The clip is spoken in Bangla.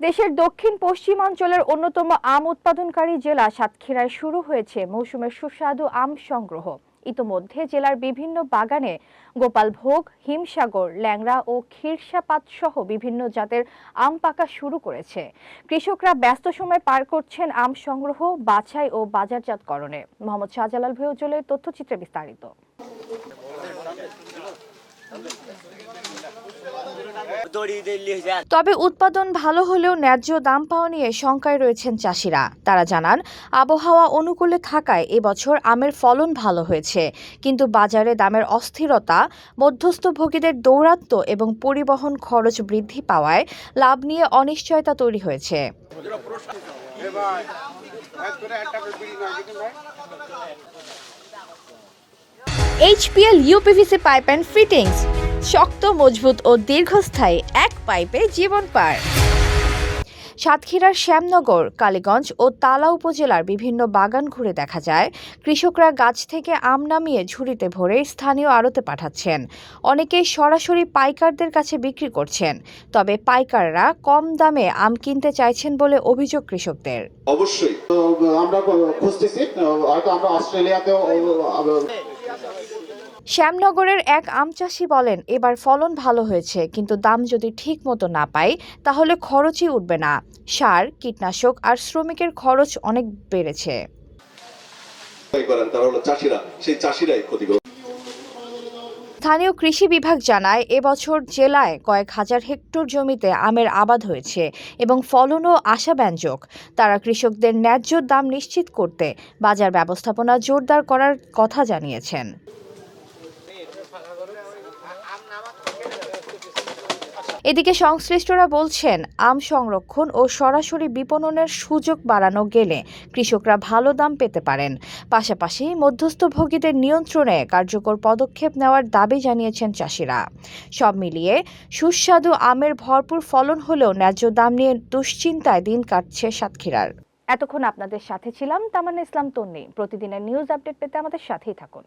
দেশের দক্ষিণ পশ্চিমাঞ্চলের অন্যতম আম উৎপাদনকারী জেলা সাতক্ষীরায় শুরু হয়েছে মৌসুমের সুস্বাদু আম সংগ্রহ। ইতোমধ্যে জেলার বিভিন্ন বাগানে গোপালভোগ, হিমসাগর, ল্যাংড়া ও ক্ষীরসাপাত সহ বিভিন্ন জাতের আম পাকা শুরু করেছে। কৃষকরা ব্যস্ত সময় পার করছেন আম সংগ্রহ, বাছাই ও বাজারজাতকরণে। মোহাম্মদ শাহজালাল ভেউজলের তথ্যচিত্রে বিস্তারিত। তবে উৎপাদন ভালো হলেও ন্যায্য দাম পাওয়া নিয়ে শঙ্কায় রয়েছেন চাষিরা। তারা জানান, আবহাওয়া অনুকূলে থাকায় এবছর আমের ফলন ভালো হয়েছে, কিন্তু বাজারে দামের অস্থিরতা, মধ্যস্থভোগীদের দৌরাত্ম্য এবং পরিবহন খরচ বৃদ্ধি পাওয়ায় লাভ নিয়ে অনিশ্চয়তা তৈরি হয়েছে। HPL uPVC pipe and fittings, শক্ত, মজবুত ও দীর্ঘস্থায়ী, এক পাইপে জীবন পার। সাতক্ষীরার শ্যামনগর, কালীগঞ্জ ও তালা উপজেলার বিভিন্ন বাগান ঘুরে দেখা যায়, কৃষকরা গাছ থেকে আম নামিয়ে ঝুড়িতে ভরে স্থানীয় আড়তে পাঠাচ্ছেন। অনেকেই সরাসরি পাইকারদের কাছে বিক্রি করছেন, তবে পাইকাররা কম দামে আম কিনতে চাইছেন বলে অভিযোগ কৃষকদের। অবশ্যই আমরা খুঁজতেছি, হয়তো আমরা অস্ট্রেলিয়াতেও। শ্যামনগরের এক আম চাষি বলেন, এবার ফলন ভালো হয়েছে, কিন্তু দাম যদি ঠিক মতো না পাই তাহলে খরচই উঠবে না। সার, কীটনাশক আর শ্রমিকের খরচ অনেক বেড়েছে। স্থানীয় কৃষি বিভাগ জানায়, এবছর জেলায় কয়েক হাজার হেক্টর জমিতে আমের আবাদ হয়েছে এবং ফলনও আশাব্যঞ্জক। তারা কৃষকদের ন্যায্য দাম নিশ্চিত করতে বাজার ব্যবস্থাপনা জোরদার করার কথা জানিয়েছেন। এদিকে সংশ্লিষ্টরা বলছেন, আম সংরক্ষণ ও সরাসরি বিপণনের সুযোগ বাড়ানো গেলে কৃষকরা ভালো দাম পেতে পারেন। পাশাপাশি মধ্যস্থভোগীদের নিয়ন্ত্রণে কার্যকর পদক্ষেপ নেওয়ার দাবি জানিয়েছেন চাষিরা। সব মিলিয়ে সুস্বাদু আমের ভরপুর ফলন হলেও ন্যায্য দাম নিয়ে দুশ্চিন্তায় দিন কাটছে সাতক্ষীরার। এতক্ষণ আপনাদের সাথে ছিলাম তামান্না ইসলাম তন্নি। প্রতিদিনের নিউজ আপডেট পেতে আমাদের সাথেই থাকুন।